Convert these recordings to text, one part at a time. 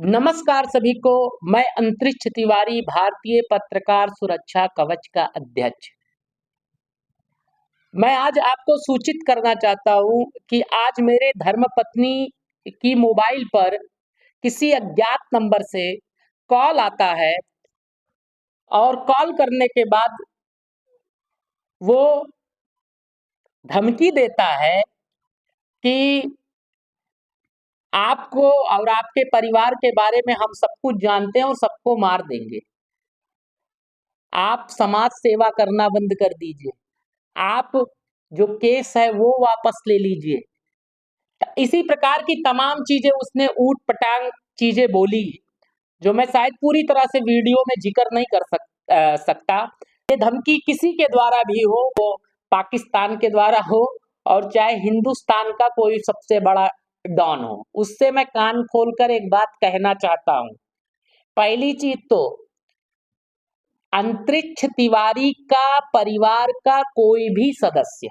नमस्कार सभी को। मैं अंतरिक्ष तिवारी, भारतीय पत्रकार सुरक्षा कवच का अध्यक्ष। मैं आज आपको सूचित करना चाहता हूं कि आज मेरे धर्मपत्नी की मोबाइल पर किसी अज्ञात नंबर से कॉल आता है और कॉल करने के बाद वो धमकी देता है कि आपको और आपके परिवार के बारे में हम सब कुछ जानते हैं और सबको मार देंगे। आप समाज सेवा करना बंद कर दीजिए। आप जो केस है वो वापस ले लीजिए। इसी प्रकार की तमाम चीजें उसने ऊट-पटांग चीजें बोली, जो मैं शायद पूरी तरह से वीडियो में जिक्र नहीं कर सकता। ये धमकी किसी के द्वारा भी हो, वो पाकिस्तान के द्वारा हो और चाहे हिंदुस्तान का कोई सबसे बड़ा डॉन हो, उससे मैं कान खोलकर एक बात कहना चाहता हूं। पहली चीज तो अंतरिक्ष तिवारी का परिवार का कोई भी सदस्य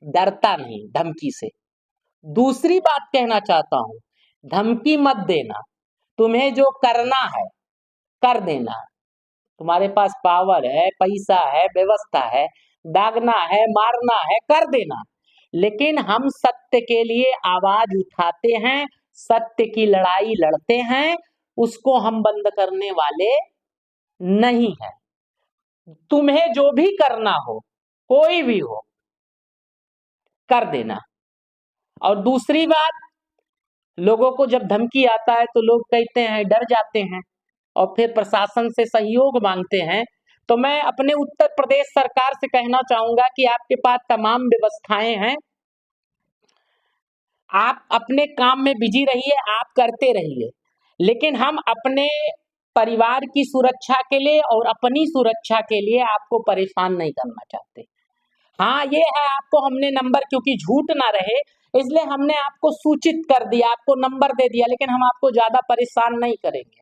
डरता नहीं धमकी से। दूसरी बात कहना चाहता हूं, धमकी मत देना। तुम्हें जो करना है कर देना। तुम्हारे पास पावर है, पैसा है, व्यवस्था है, दागना है, मारना है, कर देना। लेकिन हम सत्य के लिए आवाज उठाते हैं, सत्य की लड़ाई लड़ते हैं, उसको हम बंद करने वाले नहीं है। तुम्हें जो भी करना हो, कोई भी हो, कर देना। और दूसरी बात, लोगों को जब धमकी आता है तो लोग कहते हैं, डर जाते हैं और फिर प्रशासन से सहयोग मांगते हैं। तो मैं अपने उत्तर प्रदेश सरकार से कहना चाहूंगा कि आपके पास तमाम व्यवस्थाएं हैं, आप अपने काम में बिजी रहिए, आप करते रहिए। लेकिन हम अपने परिवार की सुरक्षा के लिए और अपनी सुरक्षा के लिए आपको परेशान नहीं करना चाहते। हाँ, ये है, आपको हमने नंबर, क्योंकि झूठ ना रहे इसलिए हमने आपको सूचित कर दिया, आपको नंबर दे दिया, लेकिन हम आपको ज्यादा परेशान नहीं करेंगे।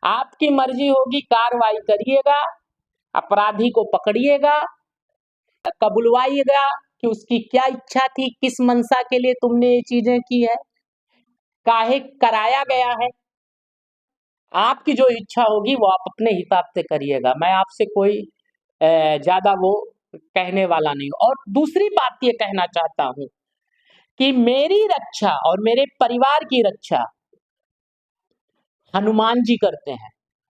आपकी मर्जी होगी, कार्रवाई करिएगा, अपराधी को पकड़िएगा, कबुलवाइएगा कि उसकी क्या इच्छा थी, किस मंशा के लिए तुमने ये चीजें की है, काहे कराया गया है। आपकी जो इच्छा होगी वो आप अपने हिसाब से करिएगा। मैं आपसे कोई ज्यादा वो कहने वाला नहीं हूं। और दूसरी बात ये कहना चाहता हूं कि मेरी रक्षा और मेरे परिवार की रक्षा हनुमान जी करते हैं,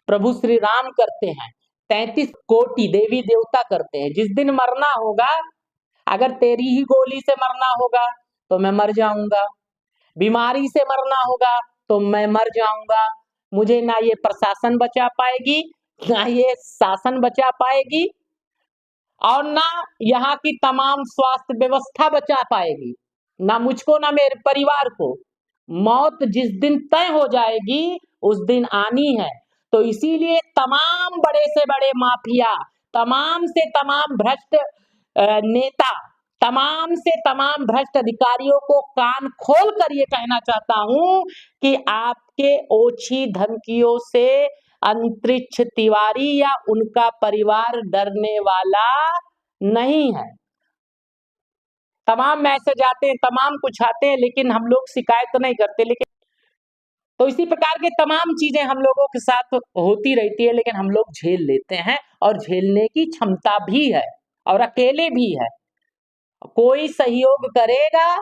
प्रभु श्री राम करते हैं, 33 कोटि देवी देवता करते हैं। जिस दिन मरना होगा, अगर तेरी ही गोली से मरना होगा तो मैं मर जाऊंगा, बीमारी से मरना होगा तो मैं मर जाऊंगा। मुझे ना ये प्रशासन बचा पाएगी, ना ये शासन बचा पाएगी, और ना यहाँ की तमाम स्वास्थ्य व्यवस्था बचा पाएगी, ना मुझको ना मेरे परिवार को। मौत जिस दिन तय हो जाएगी उस दिन आनी है। तो इसीलिए तमाम बड़े से बड़े माफिया, तमाम से तमाम भ्रष्ट नेता, तमाम से तमाम भ्रष्ट अधिकारियों को कान खोल कर ये कहना चाहता हूं कि आपके ओछी धमकियों से अंतरिक्ष तिवारी या उनका परिवार डरने वाला नहीं है। तमाम मैसेज आते हैं, तमाम कुछ आते हैं, लेकिन हम लोग शिकायत तो नहीं करते। लेकिन तो इसी प्रकार के तमाम चीजें हम लोगों के साथ होती रहती है, लेकिन हम लोग झेल लेते हैं और झेलने की क्षमता भी है और अकेले भी है। कोई सहयोग करेगा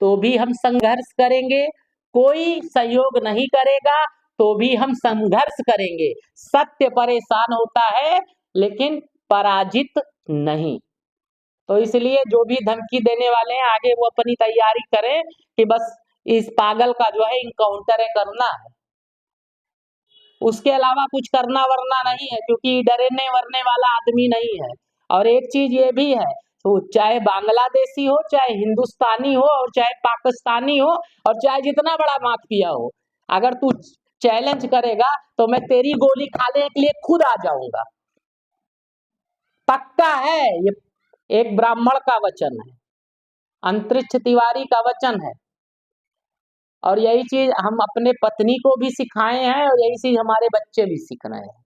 तो भी हम संघर्ष करेंगे, कोई सहयोग नहीं करेगा तो भी हम संघर्ष करेंगे। सत्य परेशान होता है लेकिन पराजित नहीं। तो इसलिए जो भी धमकी देने वाले हैं, आगे वो अपनी तैयारी करें कि बस इस पागल का जो है इनकाउंटर करना है, उसके अलावा कुछ करना वरना नहीं है, क्योंकि डरने वरने वाला आदमी नहीं है। और एक चीज ये भी है, तो चाहे बांग्लादेशी हो, चाहे हिंदुस्तानी हो, और चाहे पाकिस्तानी हो, और चाहे जितना बड़ा माफिया हो, अगर तू चैलेंज करेगा तो मैं तेरी गोली खाने के लिए खुद आ जाऊंगा। पक्का है, ये एक ब्राह्मण का वचन है, अंतरिक्ष तिवारी का वचन है। और यही चीज हम अपने पत्नी को भी सिखाए हैं और यही चीज हमारे बच्चे भी सीख रहे हैं,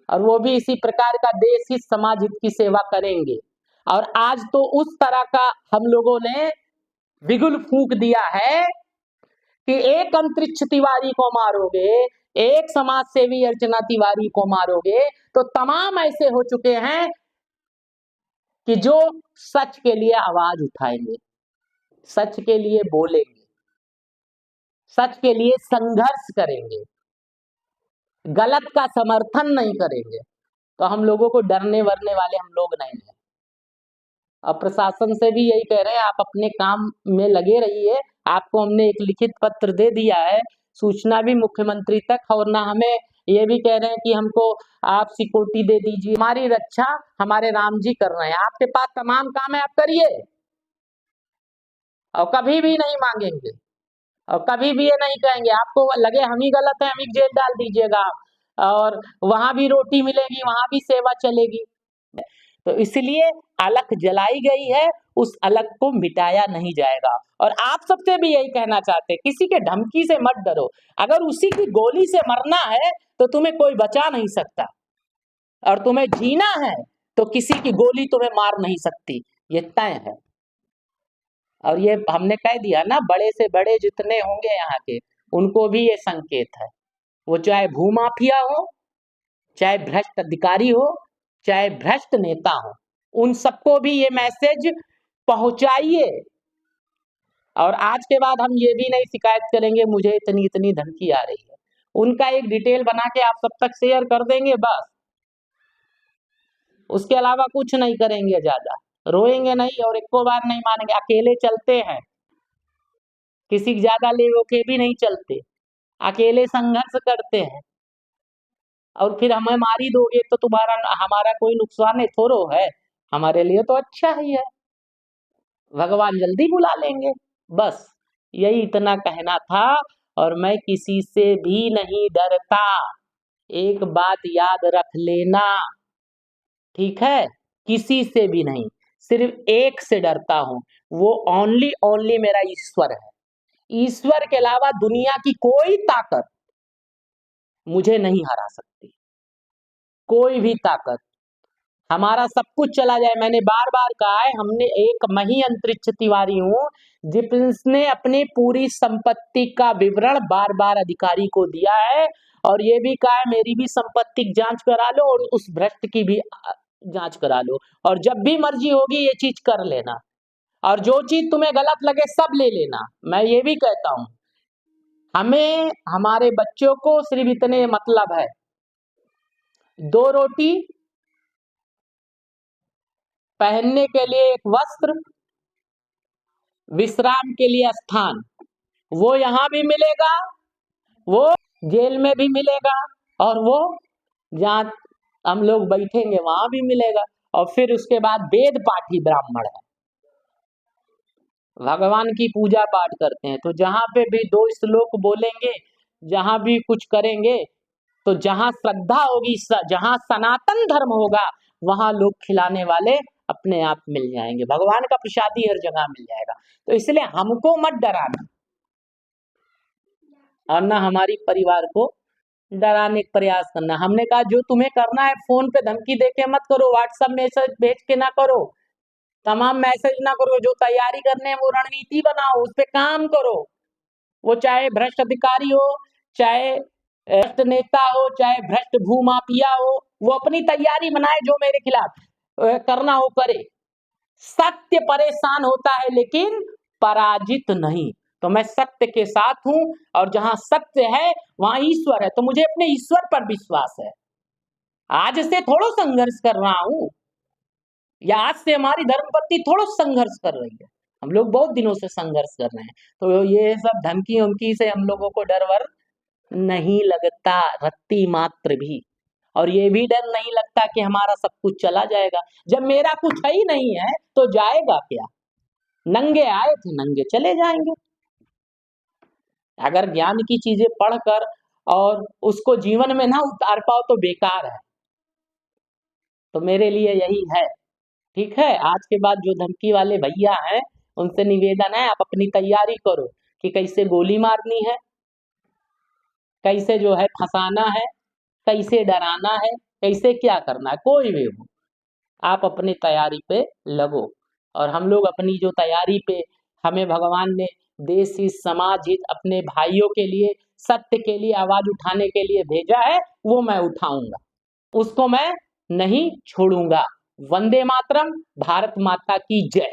और वो भी इसी प्रकार का देश हित समाज हित की सेवा करेंगे। और आज तो उस तरह का हम लोगों ने बिगुल फूंक दिया है कि एक अंतरिक्ष तिवारी को मारोगे, एक समाज सेवी अर्चना तिवारी को मारोगे, तो तमाम ऐसे हो चुके हैं कि जो सच के लिए आवाज उठाएंगे, सच के लिए बोलेंगे, सच के लिए संघर्ष करेंगे, गलत का समर्थन नहीं करेंगे। तो हम लोगों को डरने वरने वाले हम लोग नहीं हैं। और प्रशासन से भी यही कह रहे हैं, आप अपने काम में लगे रहिए। आपको हमने एक लिखित पत्र दे दिया है, सूचना भी मुख्यमंत्री तक, और ना हमें ये भी कह रहे हैं कि हमको आप सिक्योरिटी दे दीजिए। हमारी रक्षा हमारे राम जी कर रहे हैं, आपके पास तमाम काम है, आप करिए, और कभी भी नहीं मांगेंगे, और कभी भी ये नहीं कहेंगे आपको लगे हम ही गलत है, हम ही जेल डाल दीजिएगा, और वहां भी रोटी मिलेगी, वहां भी सेवा चलेगी। तो इसलिए अलख जलाई गई है, उस अलख को मिटाया नहीं जाएगा। और आप सबसे भी यही कहना चाहते हैं, किसी के धमकी से मत डरो। अगर उसी की गोली से मरना है तो तुम्हें कोई बचा नहीं सकता, और तुम्हें जीना है तो किसी की गोली तुम्हें मार नहीं सकती, ये तय है। और ये हमने कह दिया ना, बड़े से बड़े जितने होंगे यहाँ के, उनको भी ये संकेत है, वो चाहे भूमाफिया हो, चाहे भ्रष्ट अधिकारी हो, चाहे भ्रष्ट नेता हो, उन सबको भी ये मैसेज पहुंचाइए। और आज के बाद हम ये भी नहीं शिकायत करेंगे मुझे इतनी इतनी धमकी आ रही है, उनका एक डिटेल बना के आप सब तक शेयर कर देंगे, बस उसके अलावा कुछ नहीं करेंगे, ज्यादा रोएंगे नहीं और एक बार नहीं मानेंगे। अकेले चलते हैं, किसी ज्यादा ले के भी नहीं चलते, अकेले संघर्ष करते हैं। और फिर हमें मारी दोगे तो तुम्हारा हमारा कोई नुकसान है थोड़ो है, हमारे लिए तो अच्छा ही है, भगवान जल्दी बुला लेंगे। बस यही इतना कहना था, और मैं किसी से भी नहीं डरता, एक बात याद रख लेना, ठीक है? किसी से भी नहीं, सिर्फ एक से डरता हूं, वो ओनली मेरा ईश्वर है। ईश्वर के अलावा दुनिया की कोई ताकत मुझे नहीं हरा सकती, कोई भी ताकत। हमारा सब कुछ चला जाए, मैंने बार बार कहा है, हमने एक मैं ही अंतरिक्ष तिवारी हूं जिसने अपनी पूरी संपत्ति का विवरण बार बार अधिकारी को दिया है, और ये भी कहा है मेरी भी संपत्ति जांच करा लो और उस भ्रष्ट की भी जांच करा लो, और जब भी मर्जी होगी ये चीज कर लेना, और जो चीज तुम्हें गलत लगे सब ले लेना। मैं ये भी कहता हूं, हमें हमारे बच्चों को सिर्फ इतने मतलब है, 2 रोटी, पहनने के लिए एक वस्त्र, विश्राम के लिए स्थान, वो यहाँ भी मिलेगा, वो जेल में भी मिलेगा, और वो जहाँ हम लोग बैठेंगे वहां भी मिलेगा। और फिर उसके बाद वेद पाठी ब्राह्मण है, भगवान की पूजा पाठ करते हैं, तो जहां पे भी 2 श्लोक बोलेंगे, जहां भी कुछ करेंगे, तो जहां श्रद्धा होगी, जहां सनातन धर्म होगा, वहां लोग खिलाने वाले अपने आप मिल जाएंगे, भगवान का प्रसादी हर जगह मिल जाएगा। तो इसलिए हमको मत डराना, और ना हमारी परिवार को डराने का प्रयास करना। हमने कहा जो तुम्हें करना है, फोन पे धमकी देके मत करो, व्हाट्सएप मैसेज भेज के ना करो, तमाम मैसेज ना करो, जो तैयारी करने हैं वो रणनीति बनाओ, उस पे काम करो। वो चाहे भ्रष्ट अधिकारी हो, चाहे भ्रष्ट नेता हो, चाहे भ्रष्ट भूमाफिया हो, वो अपनी तैयारी बनाए, जो मेरे खिलाफ करना हो करे। सत्य परेशान होता है लेकिन पराजित नहीं, तो मैं सत्य के साथ हूं, और जहां सत्य है वहां ईश्वर है, तो मुझे अपने ईश्वर पर विश्वास है। आज से थोड़ा संघर्ष कर रहा हूं, या आज से हमारी धर्मपत्नी थोड़ा संघर्ष कर रही है, हम लोग बहुत दिनों से संघर्ष कर रहे हैं। तो ये सब धमकी उमकी से हम लोगों को डर वर नहीं लगता, रत्ती मात्र भी। और ये भी डर नहीं लगता कि हमारा सब कुछ चला जाएगा, जब मेरा कुछ है ही नहीं है तो जाएगा क्या? नंगे आए थे नंगे चले जाएंगे। अगर ज्ञान की चीजें पढ़कर और उसको जीवन में ना उतार पाओ तो बेकार है। तो मेरे लिए यही है, ठीक है? आज के बाद जो धमकी वाले भैया हैं उनसे निवेदन है, आप अपनी तैयारी करो कि कैसे गोली मारनी है, कैसे जो है फंसाना है, कैसे डराना है, कैसे क्या करना है, कोई भी हो आप अपनी तैयारी पे लगो। और हम लोग अपनी जो तैयारी पे हमें भगवान ने देश हित, समाज हित, अपने भाइयों के लिए, सत्य के लिए आवाज उठाने के लिए भेजा है, वो मैं उठाऊंगा, उसको मैं नहीं छोड़ूंगा। वंदे मातरम। भारत माता की जय।